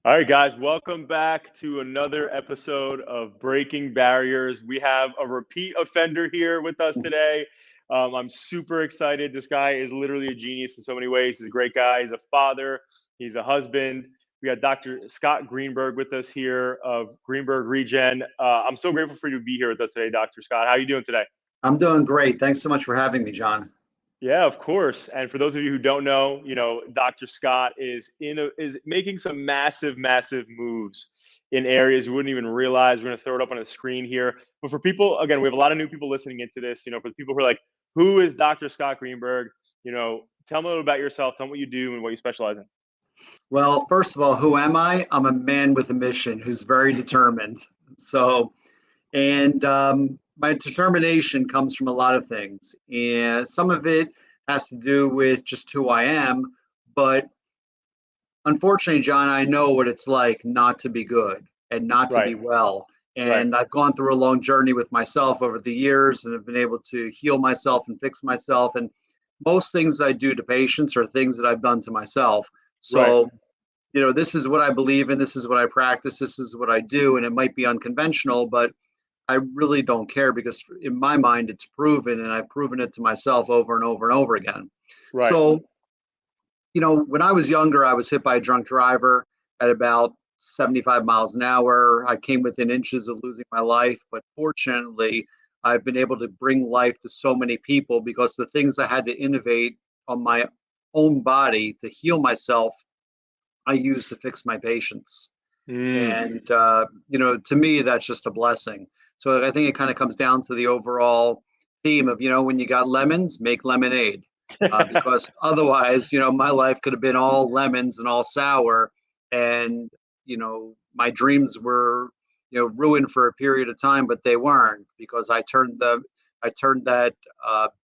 All right, guys, welcome back to another episode of Breaking Barriers. We have a repeat offender here with us today. I'm super excited. This guy is literally a genius in so many ways. He's a great guy. He's a father. He's a husband. We got Dr. Scott Greenberg with us here of Greenberg Regen. I'm so grateful for you to be here with us today, Dr. Scott. How are you doing today? I'm doing great. Thanks so much for having me, John. Yeah, of course. And for those of you who don't know, Dr. Scott is making some massive moves in areas you wouldn't even realize. We're going to throw it up on the screen here. But for people, again, we have a lot of new people listening into this. For the people who are like, who is Dr. Scott Greenberg? Tell them a little about yourself. Tell them what you do and what you specialize in. Well, first of all, who am I? I'm a man with a mission who's very determined. So, and my determination comes from a lot of things. And some of it has to do with just who I am. But unfortunately, John, I know what it's like not to be good and not to Right. be well. Right. And I've gone through a long journey with myself over the years and have been able to heal myself and fix myself. And most things I do to patients are things that I've done to myself. Right. So, this is what I believe in, this is what I practice, this is what I do, and it might be unconventional, but I really don't care because in my mind it's proven, and I've proven it to myself over and over and over again. Right. So, when I was younger, I was hit by a drunk driver at about 75 miles an hour. I came within inches of losing my life, but fortunately, I've been able to bring life to so many people because the things I had to innovate on my own body to heal myself, I use to fix my patients. And, to me, that's just a blessing. So I think it kind of comes down to the overall theme of, when you got lemons, make lemonade. Because otherwise, my life could have been all lemons and all sour. And, my dreams were, ruined for a period of time, but they weren't because I turned that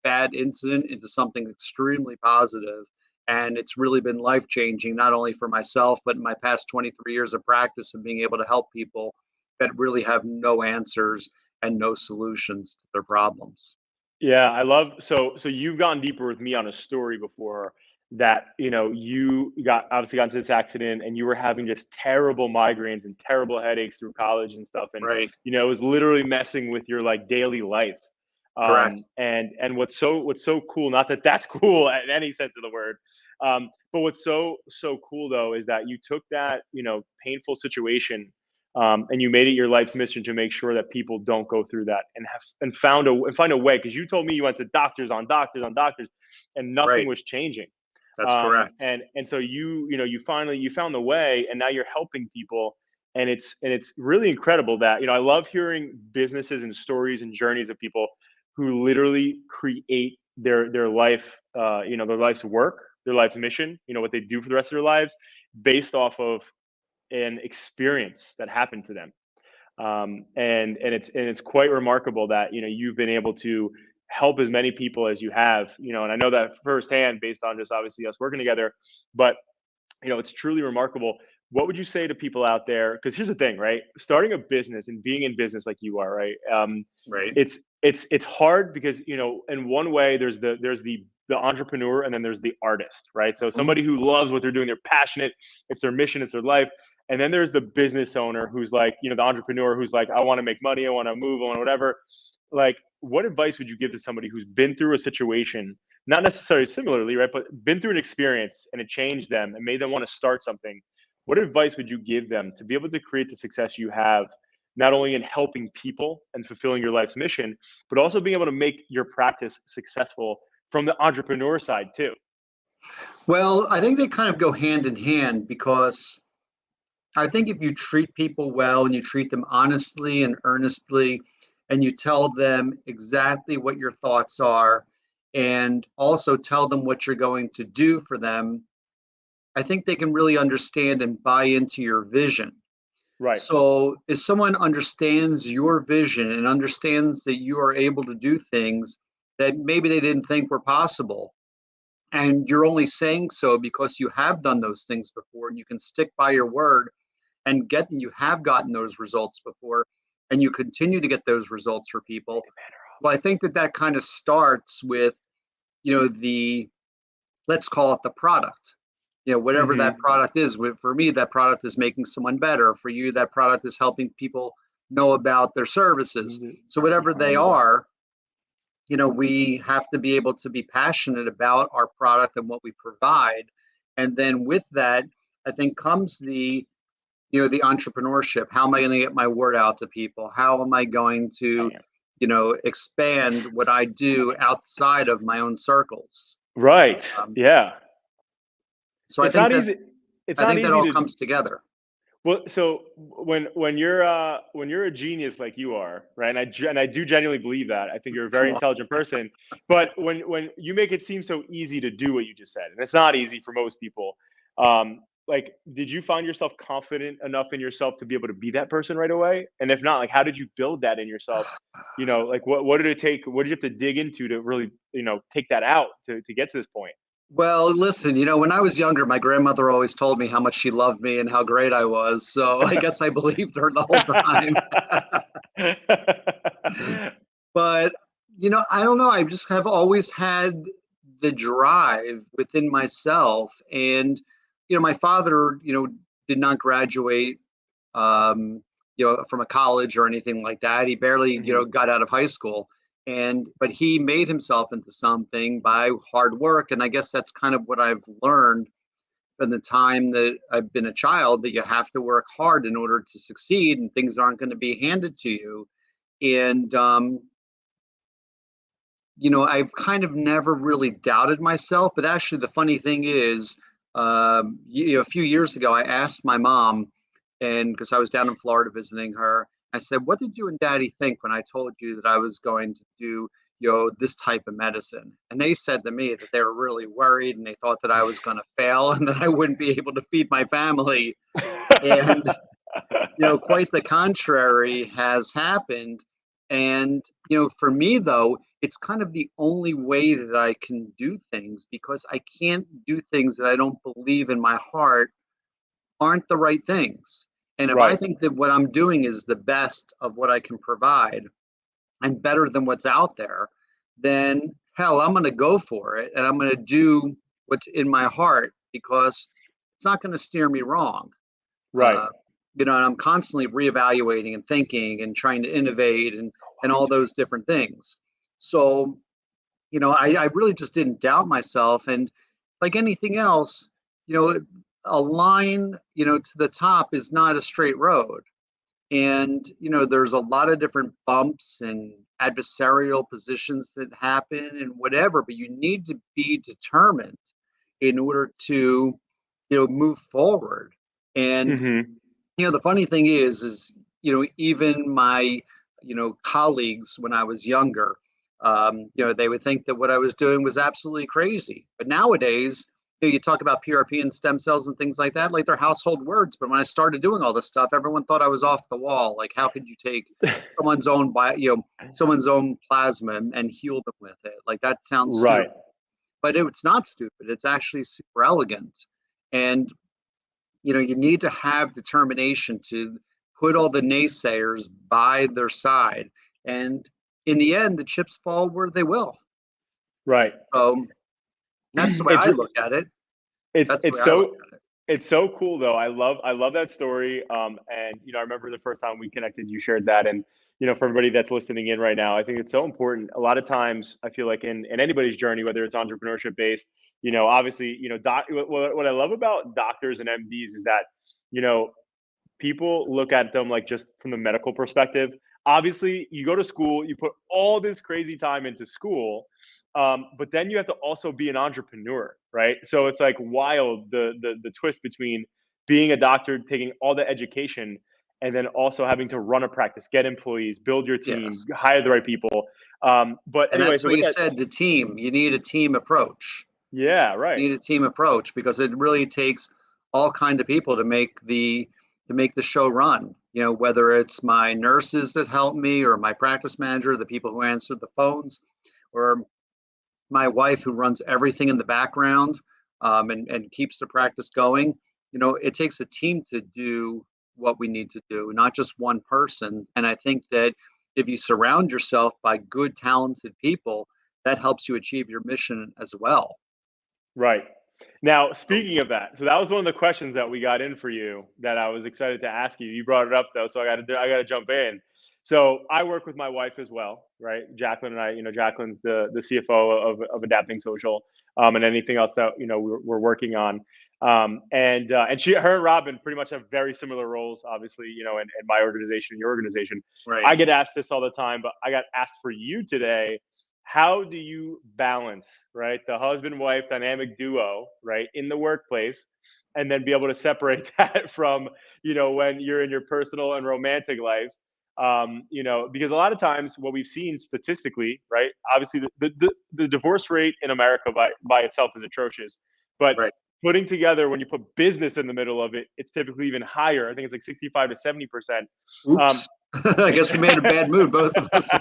bad incident into something extremely positive. And it's really been life changing, not only for myself, but in my past 23 years of practice and being able to help people that really have no answers and no solutions to their problems. Yeah, I love so you've gone deeper with me on a story before that, you got into this accident and you were having just terrible migraines and terrible headaches through college and stuff. And, Right. it was literally messing with your like daily life. Correct. And what's so cool, not that that's cool in any sense of the word. But what's so cool though, is that you took that, painful situation, and you made it your life's mission to make sure that people don't go through that and find a way. Because you told me you went to doctors on doctors on doctors, and nothing Right. was changing. That's correct. And so you finally you found the way, and now you're helping people, and it's really incredible that I love hearing businesses and stories and journeys of people who literally create their life, their life's work, their life's mission, what they do for the rest of their lives, based off of an experience that happened to them. And it's quite remarkable that you've been able to help as many people as you have, and I know that firsthand based on just obviously us working together. But it's truly remarkable. What would you say to people out there? Because here's the thing, right? Starting a business and being in business like you are, right? Right. It's hard because in one way there's the entrepreneur, and then there's the artist, right? So Mhm. somebody who loves what they're doing, they're passionate, it's their mission, it's their life. And then there's the business owner who's like, the entrepreneur who's like, I want to make money, I want to move, I want whatever. Like, what advice would you give to somebody who's been through a situation, not necessarily similarly, right, but been through an experience and it changed them and made them want to start something? What advice would you give them to be able to create the success you have, not only in helping people and fulfilling your life's mission, but also being able to make your practice successful from the entrepreneur side too? Well, I think they kind of go hand in hand because I think if you treat people well and you treat them honestly and earnestly, and you tell them exactly what your thoughts are, and also tell them what you're going to do for them, I think they can really understand and buy into your vision. Right. So, if someone understands your vision and understands that you are able to do things that maybe they didn't think were possible, and you're only saying so because you have done those things before and you can stick by your word and you have gotten those results before and you continue to get those results for people. Well, I think that kind of starts with, the let's call it the product. whatever that Hmm. product is. For me, that product is making someone better. For you, that product is helping people know about their services. So whatever they are, we have to be able to be passionate about our product and what we provide. And then with that, I think comes the entrepreneurship. How am I going to get my word out to people? How am I going to, expand what I do outside of my own circles? Right. Um, Yeah. so I It's think not that easy. It's I not think that easy all to. comes together. Well, so when you're a genius like you are, right? And I do genuinely believe that. I think you're a very Come on. intelligent person. But when you make it seem so easy to do what you just said, and it's not easy for most people. Like, did you find yourself confident enough in yourself to be able to be that person right away? And if not, like, how did you build that in yourself? Like what did it take? What did you have to dig into to really, take that out to get to this point? Well, listen, when I was younger, my grandmother always told me how much she loved me and how great I was. So I guess I believed her the whole time. But, I don't know. I just have always had the drive within myself. And, my father, did not graduate, from a college or anything like that. He barely, Mhm. got out of high school. But he made himself into something by hard work. And I guess that's kind of what I've learned in the time that I've been a child, that you have to work hard in order to succeed and things aren't going to be handed to you. And, I've kind of never really doubted myself. But actually, the funny thing is, a few years ago, I asked my mom, and because I was down in Florida visiting her, I said, "What did you and Daddy think when I told you that I was going to do, this type of medicine?" And they said to me that they were really worried and they thought that I was going to fail and that I wouldn't be able to feed my family. And quite the contrary has happened. And, for me, though, it's kind of the only way that I can do things, because I can't do things that I don't believe in my heart aren't the right things. And if I Right. think that what I'm doing is the best of what I can provide and better than what's out there, then hell, I'm going to go for it and I'm going to do what's in my heart, because it's not going to steer me wrong. Right. uh, and I'm constantly reevaluating and thinking and trying to innovate and all those different things. So, I really just didn't doubt myself. And like anything else, you know, a line, to the top is not a straight road. And, there's a lot of different bumps and adversarial positions that happen and whatever, but you need to be determined in order to, move forward. And Mhm. the funny thing is, even my, colleagues when I was younger, they would think that what I was doing was absolutely crazy. But nowadays, you talk about PRP and stem cells and things like that, like they're household words. But when I started doing all this stuff, everyone thought I was off the wall. Like, how could you take someone's own, someone's own plasma and heal them with it? Like, that sounds stupid. Right. But it's not stupid. It's actually super elegant. And you need to have determination to put all the naysayers by their side. And in the end, the chips fall where they will. Right. So that's the way It's I re look at it. it's That's the way it's I look so at it. it's so cool though. I love that story. And I remember the first time we connected, you shared that. And for everybody that's listening in right now, I think it's so important. A lot of times, I feel like in anybody's journey, whether it's entrepreneurship based, obviously, what I love about doctors and MDs is that you know people look at them like just from the medical perspective. Obviously, you go to school, you put all this crazy time into school, but then you have to also be an entrepreneur, right? So it's like wild the twist between being a doctor, taking all the education, and then also having to run a practice, get employees, build your team, Yes. hire the right people. But And anyway, that's so what with you that, said, the team. You need a team approach. yeah, right, You need a team approach, because it really takes all kind of people to make the show run. Whether it's my nurses that help me, or my practice manager, the people who answer the phones, or my wife who runs everything in the background, and keeps the practice going. It takes a team to do what we need to do, not just one person. And I think that if you surround yourself by good, talented people, that helps you achieve your mission as well. right. Now, speaking of that, so that was one of the questions that we got in for you that I was excited to ask you. You brought it up though, so I got to jump in. So I work with my wife as well, right? Jacqueline and I, Jacqueline's the CFO of Adapting Social, and anything else that we're working on. And her and Robin pretty much have very similar roles, obviously, in my organization, your organization. Right. I get asked this all the time, but I got asked for you today. How do you balance, right, the husband wife dynamic duo, right, in the workplace, and then be able to separate that from when you're in your personal and romantic life? Because a lot of times what we've seen statistically, right, obviously the divorce rate in America by itself is atrocious, but Right. putting together, when you put business in the middle of it, it's typically even higher. I think it's like 65 to 70%. Oops. I guess we made a bad mood, both of us.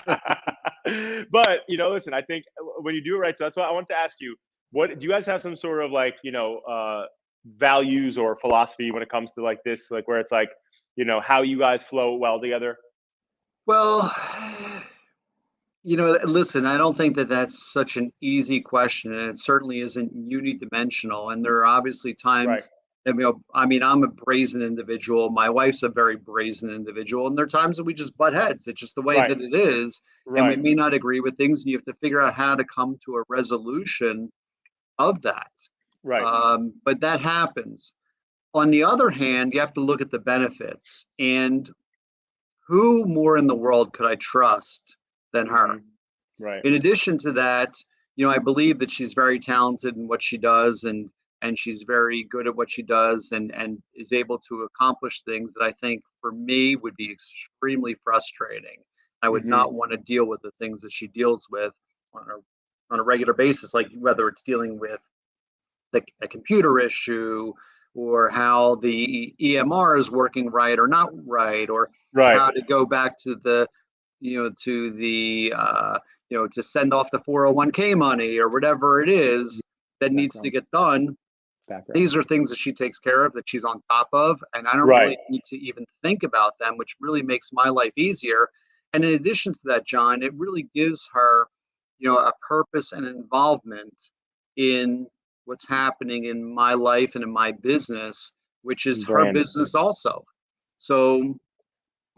But listen, I think when you do it right, so that's why I wanted to ask you, what do you guys have some sort of like values or philosophy when it comes to like this, like where it's like how you guys flow well together? Well, listen, I don't think that that's such an easy question, and it certainly isn't unidimensional. And there are obviously Right, times that, I mean, I'm a brazen individual. My wife's a very brazen individual, and there are times that we just butt heads. It's just the way right, that it is, and we right, may not agree with things, and you have to figure out how to come to a resolution of that. right. But that happens. On the other hand, you have to look at the benefits, and who more in the world could I trust than her? Hmm. Right. In addition to that, I believe that she's very talented in what she does, and she's very good at what she does, and is able to accomplish things that I think for me would be extremely frustrating. I would Hmm. not want to deal with the things that she deals with on a regular basis, like whether it's dealing with a computer issue, or how the EMR is working right or not right, or Right. how to go back to the to the to send off the 401k money or whatever it is that needs to Background. get done. Background. These are things that she takes care of, that she's on top of, and I don't Right. really need to even think about them, which really makes my life easier. And in addition to that, John, it really gives her a purpose and involvement in what's happening in my life and in my business, which is her Brand. business also. So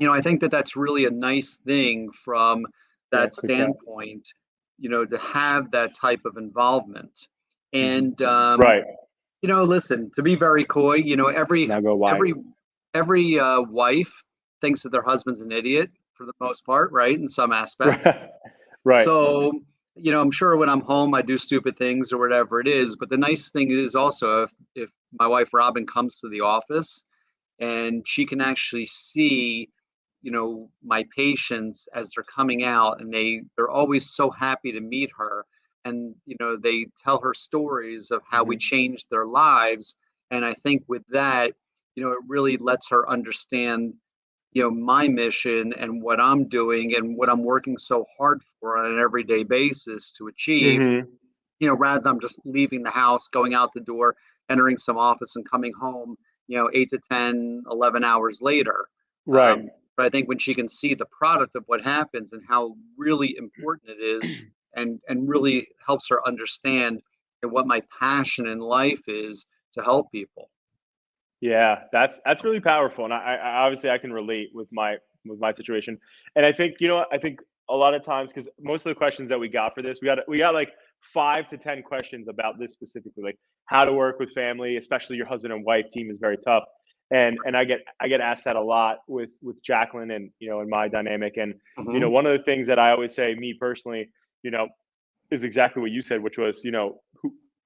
I think that that's really a nice thing from Yeah. that Quick chat. standpoint, to have that type of involvement. Hmm. And Right. listen, to be very coy, Now go wide. every every wife thinks that their husband's an idiot for the most part, right? In some aspect. Right. So, I'm sure when I'm home, I do stupid things or whatever it is. But the nice thing is also, if my wife Robin comes to the office and she can actually see my patients as they're coming out, and they're always so happy to meet her, and they tell her stories of how we Hmm. changed their lives. And I think with that, it really lets her understand my mission and what I'm doing and what I'm working so hard for on an everyday basis to achieve, Hmm. rather than just leaving the house, going out the door, entering some office, and coming home 8 to 10, 11 hours later. Right. But I think when she can see the product of what happens and how really important it is, and really helps her understand what my passion in life is, to help people. Yeah, that's really powerful, and I obviously I can relate with my situation, and I think I think a lot of times, because most of the questions that we got for this, we got like 5 to 10 questions about this specifically, like how to work with family, especially your husband and wife team is very tough, and I get asked that a lot with Jacqueline and and my dynamic, and Hmm. one of the things that I always say, me personally, you know is exactly what you said, which was,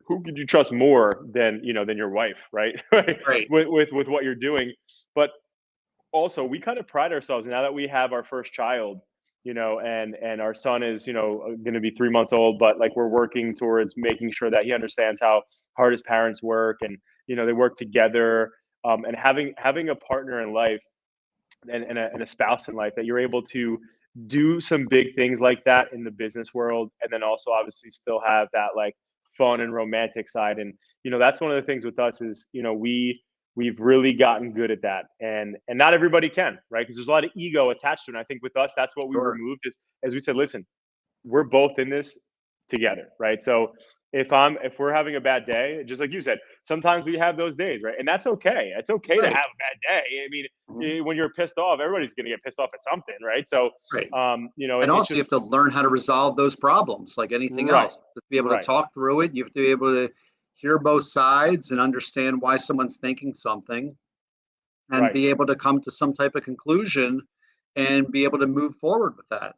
who could you trust more than your wife, right? Right? Right. With what you're doing. But also, we kind of pride ourselves now that we have our first child, and our son is, going to be 3 months old, but like we're working towards making sure that he understands how hard his parents work, and they work together, and having a partner in life, and a spouse in life, that you're able to do some big things like that in the business world, and then also obviously still have that like fun and romantic side. And that's one of the things with us is we've really gotten good at that, and not everybody can, right? Because there's a lot of ego attached to it, and I think with us that's what we Sure. removed, is as we said, listen, we're both in this together, right? So if we're having a bad day, just like you said, sometimes we have those days, right? And that's okay. It's okay to have Right. a bad day. I mean, Mhm. when you're pissed off, everybody's going to get pissed off at something, right? So, Right. And it's also you just have to learn how to resolve those problems like anything right, else. Just be able to right, talk through it. You have to be able to hear both sides and understand why someone's thinking something and right. be able to come to some type of conclusion and be able to move forward with that.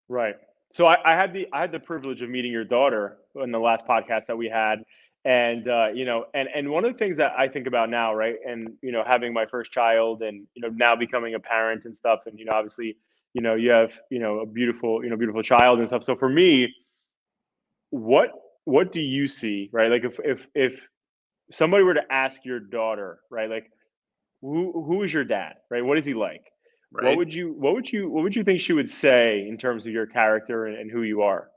Right. So I had the privilege of meeting your daughter in the last podcast that we had, and and one of the things that I think about now, right, and having my first child, and now becoming a parent and stuff, and obviously, you have a beautiful child and stuff. So for me, what what do you see, right? Like if somebody were to ask your daughter, right, like who is your dad, right? What is he like? What Right. would you what would you think she would say in terms of your character and who you are?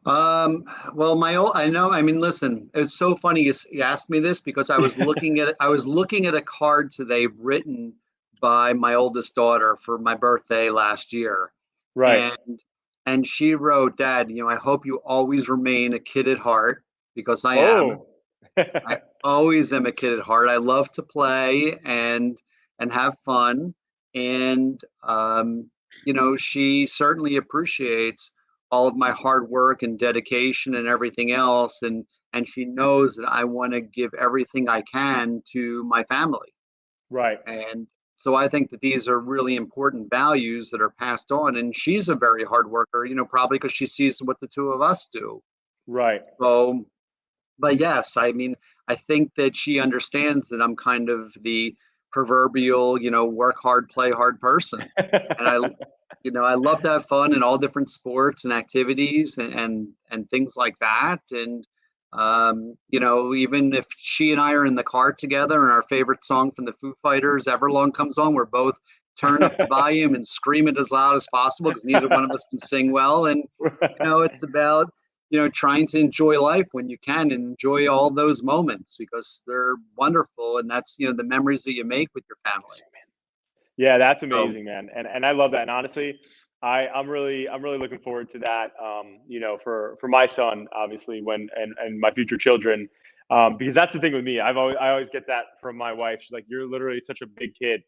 Um, well, I know, I mean, listen, it's so funny you asked me this because I was looking at a card today written by my oldest daughter for my birthday last year. Right. And she wrote, Dad, I hope you always remain a kid at heart because I am. Oh. I always am a kid at heart. I love to play and have fun. And she certainly appreciates all of my hard work and dedication and everything else. And she knows that I want to give everything I can to my family. Right. And so I think that these are really important values that are passed on. And she's a very hard worker, probably because she sees what the two of us do. Right. So but yes, I mean, I think that she understands that I'm kind of the proverbial, work hard, play hard person. And I love to have fun in all different sports and activities and things like that. And even if she and I are in the car together and our favorite song from the Foo Fighters, Everlong, comes on, we're both turn up the volume and scream it as loud as possible because neither one of us can sing well. And it's about trying to enjoy life when you can and enjoy all those moments because they're wonderful. And that's, the memories that you make with your family. Yeah, that's So, amazing, man, and I love that. And honestly, I'm really looking forward to that. For my son, obviously, and my future children, because that's the thing with me. I always get that from my wife. She's like, "You're literally such a big kid,"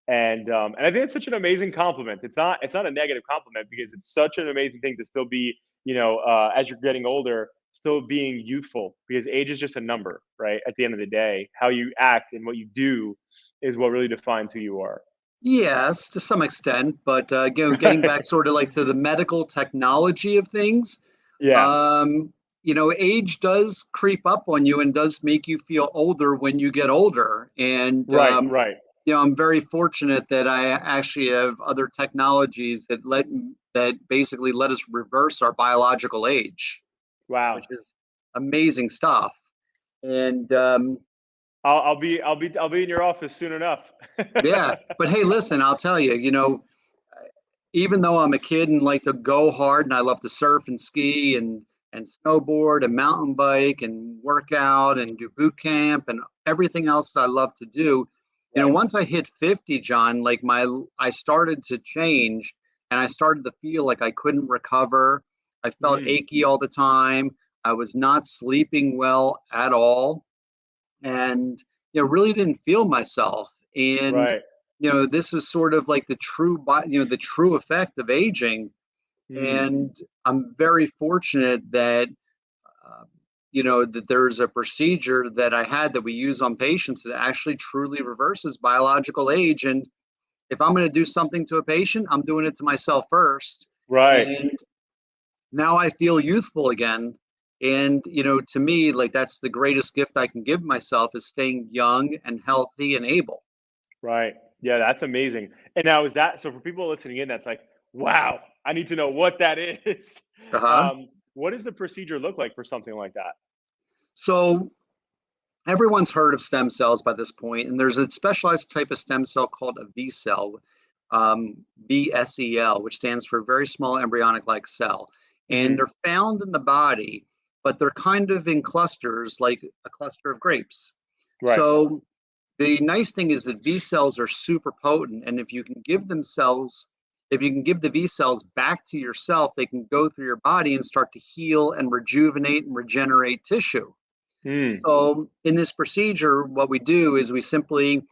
and I think it's such an amazing compliment. It's not a negative compliment because it's such an amazing thing to still be, as you're getting older, still being youthful because age is just a number, right? At the end of the day, how you act and what you do is what really defines who you are. yes, to some extent, but getting back sort of like to the medical technology of things, Yeah. um, age does creep up on you and does make you feel older when you get older. And Right, right. I'm very fortunate that I actually have other technologies that basically let us reverse our biological age, which Wow. is amazing stuff. And I'll be in your office soon enough. yeah, but hey, listen, I'll tell you, even though I'm a kid and like to go hard and I love to surf and ski and snowboard and mountain bike and work out and do boot camp and everything else I love to do, Right. once I hit 50, John, like I started to change and I started to feel like I couldn't recover. I felt Mm, achy all the time. I was not sleeping well at all and really didn't feel myself. And right. this is sort of like the true effect of aging. Mm, And I'm very fortunate that uh, that there's a procedure that I had that we use on patients that actually truly reverses biological age. And if I'm going to do something to a patient, I'm doing it to myself first. right. And now I feel youthful again. And, to me, like that's the greatest gift I can give myself is staying young and healthy and able. Right. Yeah, that's amazing. And now is that so for people listening in, that's like, wow, I need to know what that is. Uh-huh. What does the procedure look like for something like that? So everyone's heard of stem cells by this point, and there's a specialized type of stem cell called a V cell, VSEL, which stands for very small embryonic-like cell. And Hmm. they're found in the body, but they're kind of in clusters, like a cluster of grapes. Right. So the nice thing is that V cells are super potent, and if you can give them cells if you can give the V cells back to yourself, they can go through your body and start to heal and rejuvenate and regenerate tissue. Mm. So in this procedure, what we do is we simply,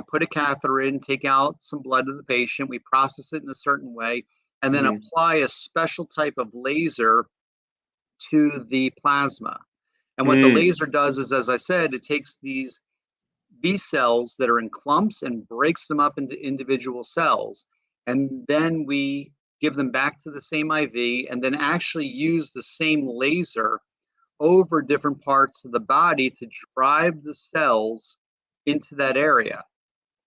put a catheter in, take out some blood of the patient, we process it in a certain way, and then Mm-hmm. apply a special type of laser to the plasma. And what the laser does is, as I said, it takes these B cells that are in clumps and breaks them up into individual cells. And then we give them back to the same IV and then actually use the same laser over different parts of the body to drive the cells into that area.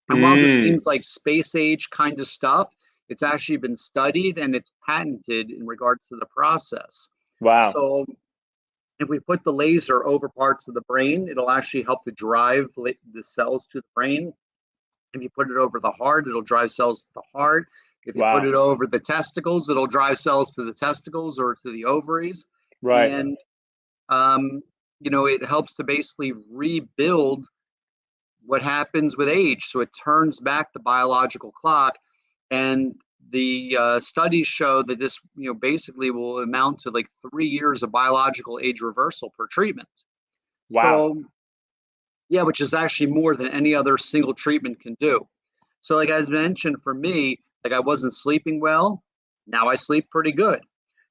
And while this Mm. seems like space age kind of stuff, it's actually been studied and it's patented in regards to the process. Wow. So if we put the laser over parts of the brain, it'll actually help to drive the cells to the brain. If you put it over the heart, it'll drive cells to the heart. If you put Wow. it over the testicles, it'll drive cells to the testicles or to the ovaries. Right. And, it helps to basically rebuild what happens with age. So it turns back the biological clock. And the studies show that this, basically will amount to like 3 years of biological age reversal per treatment. Wow. So, yeah, which is actually more than any other single treatment can do. So, like as mentioned, for me, like I wasn't sleeping well. Now I sleep pretty good.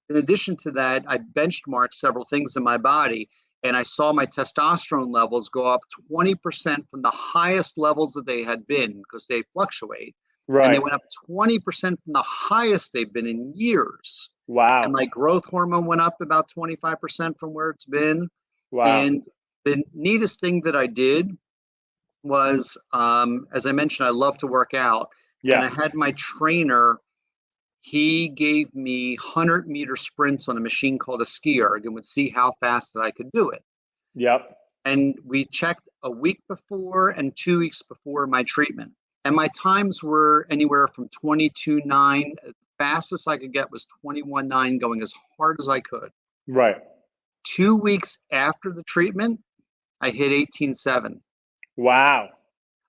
In addition to that, I benchmarked several things in my body, and I saw my testosterone levels go up 20% from the highest levels that they had been, because they fluctuate. And they Right. went up 20% from the highest they've been in years. And Wow. my growth hormone went up about 25% from where it's been. Wow. And the neatest thing that I did was, as I mentioned, I love to work out. And Yeah. I had my trainer, he gave me 100-meter sprints on a machine called a ski erg and would see how fast that I could do it. Yep. And we checked a week before and 2 weeks before my treatment. And my times were anywhere from 22.9. The fastest I could get was 21.9, going as hard as I could. Right. 2 weeks after the treatment, I hit 18.7. Wow.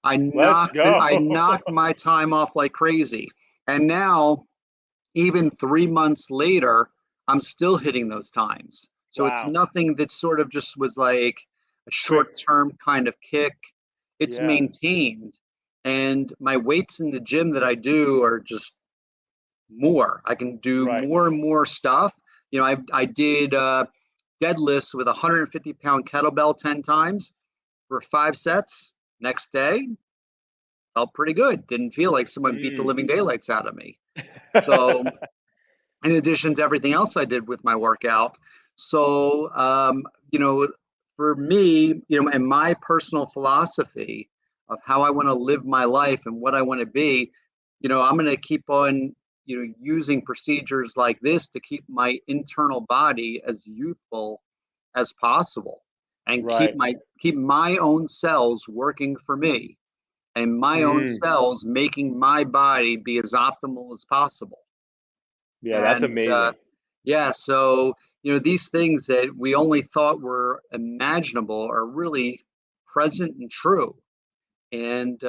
I Let's knocked it, go. I knocked my time off like crazy. And now, even 3 months later, I'm still hitting those times. So it's Wow. nothing that sort of just was like a Quick. short-term kind of kick. It's Yeah. maintained. And my weights in the gym that I do are just more. I can do Right. more and more stuff. I did deadlifts with a 150-pound kettlebell 10 times for 5 sets. Next day, felt pretty good. Didn't feel like someone beat the living daylights out of me. So, in addition to everything else I did with my workout. So, for me, and my personal philosophy of how I want to live my life and what I want to be, I'm going to keep on, using procedures like this to keep my internal body as youthful as possible and keep Right. my own cells working for me and my own Mm. cells making my body be as optimal as possible. Yeah, that's And amazing. yeah, so these things that we only thought were imaginable are really present and true. And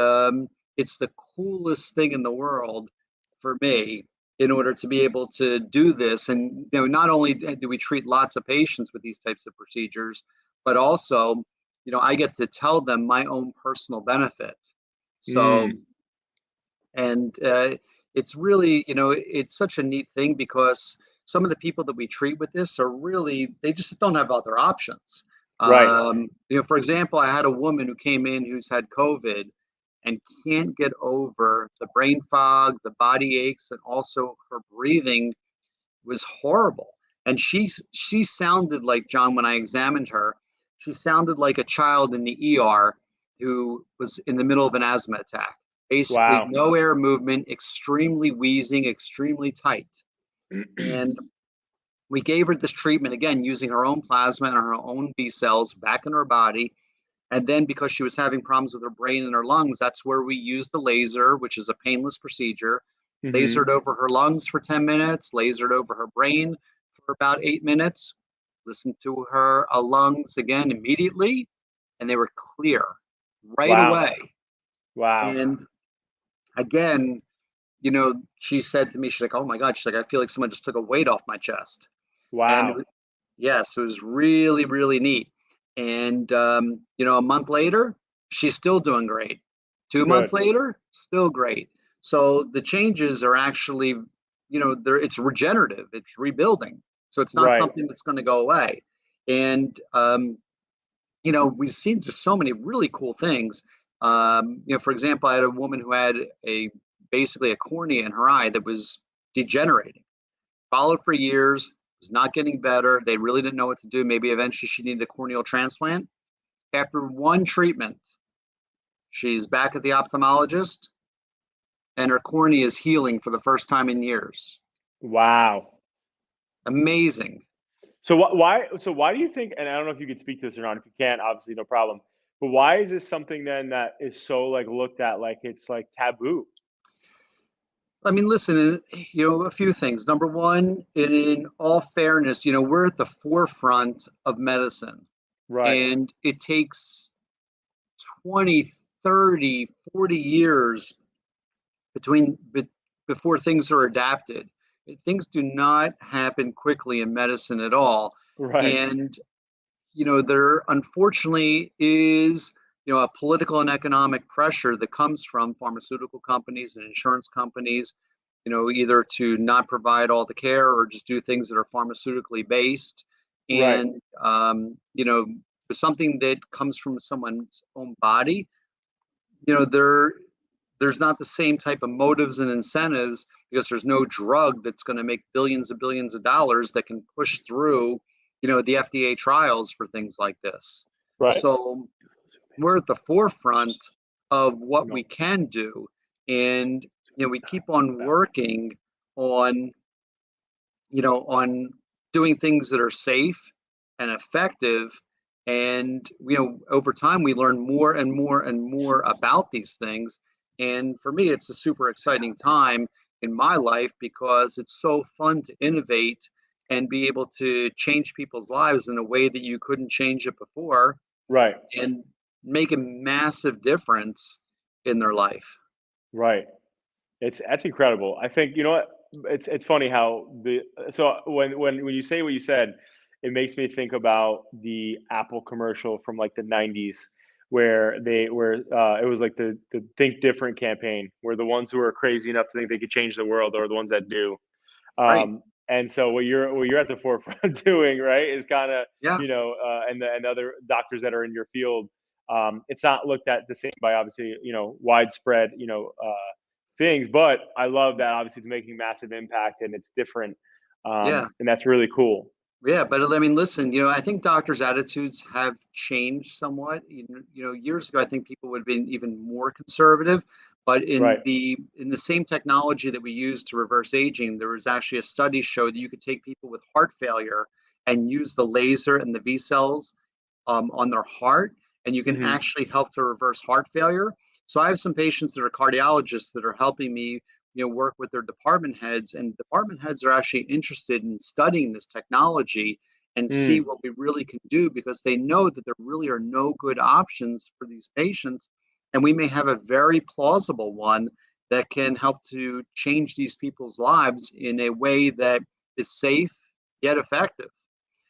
it's the coolest thing in the world for me in order to be able to do this. And not only do we treat lots of patients with these types of procedures, but also, I get to tell them my own personal benefit. So, Mm. and it's really, it's such a neat thing because some of the people that we treat with this are really, they just don't have other options. Right. For example, I had a woman who came in who's had COVID and can't get over the brain fog, the body aches, and also her breathing was horrible. And she sounded like, John, when I examined her, she sounded like a child in the ER who was in the middle of an asthma attack. Basically, Wow. no air movement, extremely wheezing, extremely tight. And we gave her this treatment again using her own plasma and her own B cells back in her body. And then because she was having problems with her brain and her lungs, that's where we used the laser, which is a painless procedure. Mm-hmm. Lasered over her lungs for 10 minutes, lasered over her brain for about 8 minutes, listened to her lungs again immediately, and they were clear right Wow. away. Wow. And again, she said to me, she's like, oh my God, she's like, I feel like someone just took a weight off my chest. And Wow. yes, it was really, really neat. And, a month later, she's still doing great. 2 months Good. later, still great. So the changes are actually, it's regenerative, it's rebuilding. So it's not Right. something that's going to go away. And, we've seen just so many really cool things. For example, I had a woman who had basically a cornea in her eye that was degenerating. Followed for years, was not getting better. They really didn't know what to do. Maybe eventually she needed a corneal transplant. After one treatment, she's back at the ophthalmologist, and her cornea is healing for the first time in years. Wow. Amazing. So why? So why do you think? And I don't know if you could speak to this or not. If you can't, obviously no problem. But why is this something then that is so like looked at like it's like taboo? I mean, listen, a few things. Number one, in all fairness, we're at the forefront of medicine, Right. and it takes 20, 30, 40 years between before things are adapted. Things do not happen quickly in medicine at all. Right. And, there unfortunately is, a political and economic pressure that comes from pharmaceutical companies and insurance companies, either to not provide all the care or just do things that are pharmaceutically based. Right. And, for something that comes from someone's own body, there's not the same type of motives and incentives because there's no drug that's going to make billions and billions of dollars that can push through, the FDA trials for things like this. Right. So we're at the forefront of what No. we can do. And, we keep on working on, on doing things that are safe and effective. And, over time, we learn more and more and more about these things. And for me, it's a super exciting time in my life because it's so fun to innovate and be able to change people's lives in a way that you couldn't change it before Right. and make a massive difference in their life. Right. That's incredible. I think you know what it's funny how the so when you say what you said, it makes me think about the Apple commercial from like the '90s where it was like the Think Different campaign, where the ones who are crazy enough to think they could change the world are the ones that do. Right. And so what you're at the forefront doing, right, is kind of Yeah. and other doctors that are in your field. It's not looked at the same by obviously widespread things, but I love that obviously it's making massive impact and it's different, Yeah. and that's really cool. Yeah, but I mean, listen, I think doctors' attitudes have changed somewhat. Years ago, I think people would have been even more conservative. But in Right. the same technology that we use to reverse aging, there was actually a study showed that you could take people with heart failure and use the laser and the V cells on their heart, and you can Hmm. actually help to reverse heart failure. So I have some patients that are cardiologists that are helping me, work with their department heads, and department heads are actually interested in studying this technology and see Mm. what we really can do because they know that there really are no good options for these patients, and we may have a very plausible one that can help to change these people's lives in a way that is safe yet effective.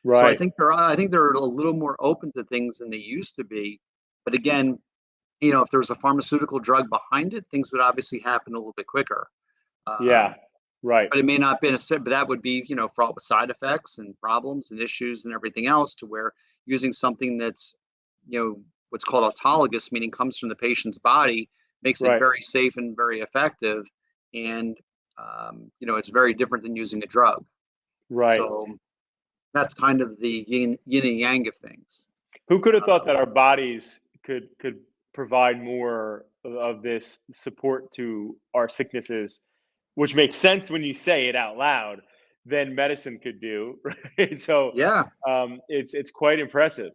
So Right. I think they're a little more open to things than they used to be. But again, if there was a pharmaceutical drug behind it, things would obviously happen a little bit quicker. Yeah. Um, Right. but it may not be but that would be, fraught with side effects and problems and issues and everything else to where using something that's, what's called autologous, meaning comes from the patient's body, makes it Right. very safe and very effective. And, it's very different than using a drug. Right. So that's kind of the yin and yang of things. Who could have thought Um, that our bodies could provide more of this support to our sicknesses, which makes sense when you say it out loud, than medicine could do, right? So yeah, it's quite impressive.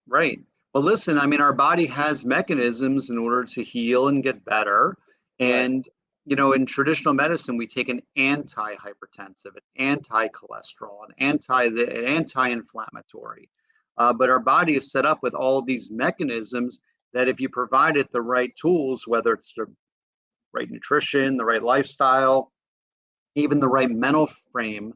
right. Well, listen, I mean, our body has mechanisms in order to heal and get better. Right. And, in traditional medicine, we take an anti-hypertensive, an anti-cholesterol, an anti-inflammatory. But our body is set up with all these mechanisms that if you provide it the right tools, whether it's the right nutrition, the right lifestyle, even the right mental frame,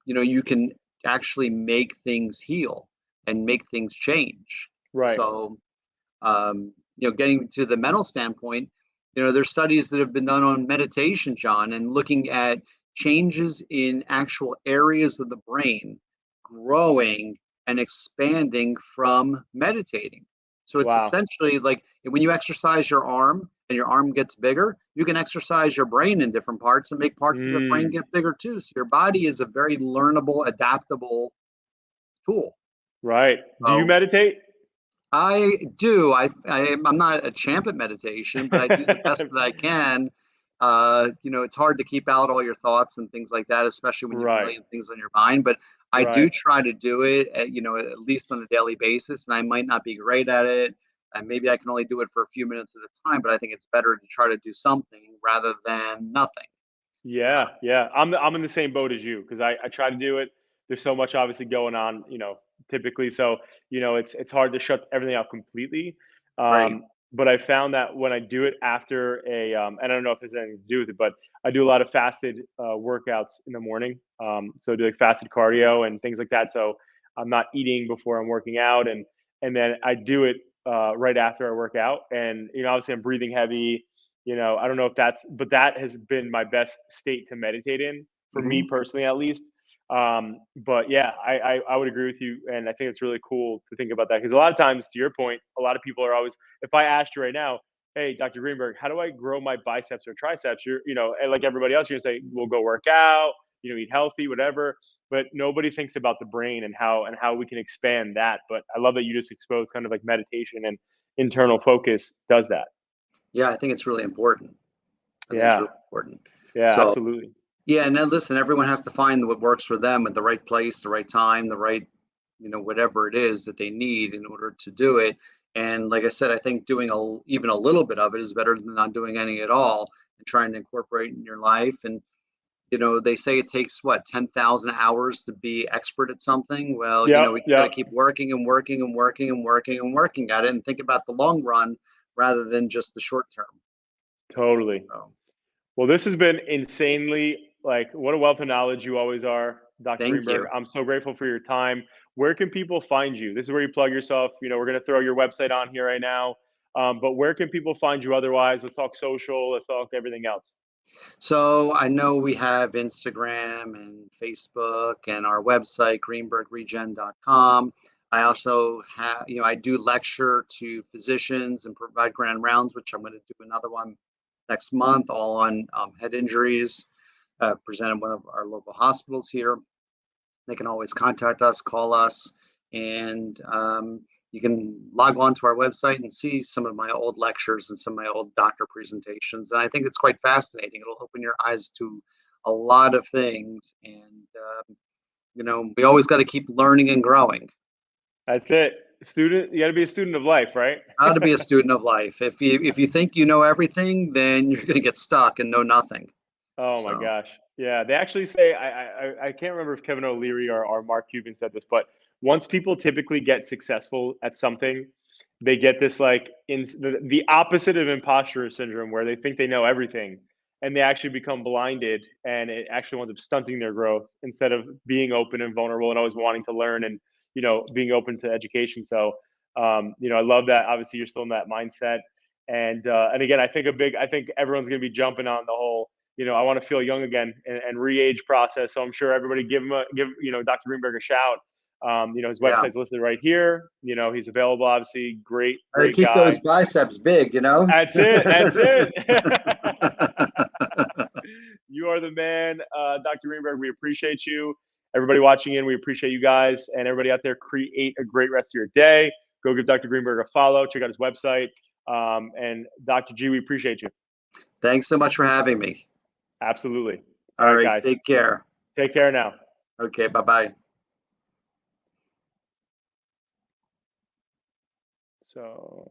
you can actually make things heal and make things change. Right. So, getting to the mental standpoint, there's studies that have been done on meditation, John, and looking at changes in actual areas of the brain growing and expanding from meditating. So it's Wow. essentially like when you exercise your arm and your arm gets bigger, you can exercise your brain in different parts and make parts of the brain Mm, get bigger too. So your body is a very learnable, adaptable tool. right. Do you So meditate? I do. I'm not a champ at meditation, but I do the best that I can. It's hard to keep out all your thoughts and things like that, especially when you have a Right. million things on your mind. But I do Right. try to do it, at least on a daily basis. And I might not be great at it, and maybe I can only do it for a few minutes at a time. But I think it's better to try to do something rather than nothing. Yeah, yeah. I'm in the same boat as you because I try to do it. There's so much obviously going on, typically. So, it's hard to shut everything out completely. Right. But I found that when I do it after and I don't know if there's anything to do with it, but I do a lot of fasted workouts in the morning. So I do like fasted cardio and things like that. So I'm not eating before I'm working out, and then I do it right after I work out. And obviously I'm breathing heavy. I don't know if but that has been my best state to meditate in for me Hmm. personally, at least. But yeah, I would agree with you, and I think it's really cool to think about that because a lot of times, to your point, a lot of people are always. If I asked you right now, hey, Dr. Greenberg, how do I grow my biceps or triceps? And like everybody else, you're gonna say, we'll go work out, eat healthy, whatever. But nobody thinks about the brain and how we can expand that. But I love that you just exposed kind of like meditation and internal focus does that. Yeah, I think it's really important. I think it's Yeah. really important. Yeah, So, absolutely. yeah, and then listen, everyone has to find what works for them at the right place, the right time, the right, whatever it is that they need in order to do it. And like I said, I think doing even a little bit of it is better than not doing any at all and trying to incorporate in your life. And, they say it takes what, 10,000 hours to be expert at something. Well, Yep, we just got to yep, keep working and working and working and working and working at it and think about the long run rather than just the short term. totally. So Well, this has been insanely like what a wealth of knowledge you always are, Dr. thank Greenberg. you. I'm so grateful for your time. Where can people find you? This is where you plug yourself. We're going to throw your website on here right now. But where can people find you otherwise? Let's talk social. Let's talk everything else. So I know we have Instagram and Facebook and our website, greenbergregen.com. I also have, I do lecture to physicians and provide grand rounds, which I'm going to do another one next month, all on head injuries, presented at one of our local hospitals here. They can always contact us, call us, and you can log on to our website and see some of my old lectures and some of my old doctor presentations. And I think it's quite fascinating. It'll open your eyes to a lot of things. And, we always got to keep learning and growing. That's it. Student, you got to be a student of life, right? How to be a student of life. If you think you know everything, then you're going to get stuck and know nothing. Oh my So, gosh. Yeah, they actually say I can't remember if Kevin O'Leary or Mark Cuban said this, but once people typically get successful at something, they get this like in the opposite of imposter syndrome where they think they know everything and they actually become blinded and it actually winds up stunting their growth instead of being open and vulnerable and always wanting to learn and being open to education. So I love that obviously you're still in that mindset. And again, I think everyone's gonna be jumping on the whole I want to feel young again and re-age process. So I'm sure everybody give Dr. Greenberg a shout. His yeah. website's listed right here. He's available. Obviously, great, I great keep guy. those biceps big, That's it. That's it. You are the man, Dr. Greenberg. We appreciate you. Everybody watching in, we appreciate you guys, and everybody out there. Create a great rest of your day. Go give Dr. Greenberg a follow. Check out his website. And Dr. G, we appreciate you. Thanks so much for having me. Absolutely. All All right, right. guys. Take care. Take care now. Okay. Bye-bye. So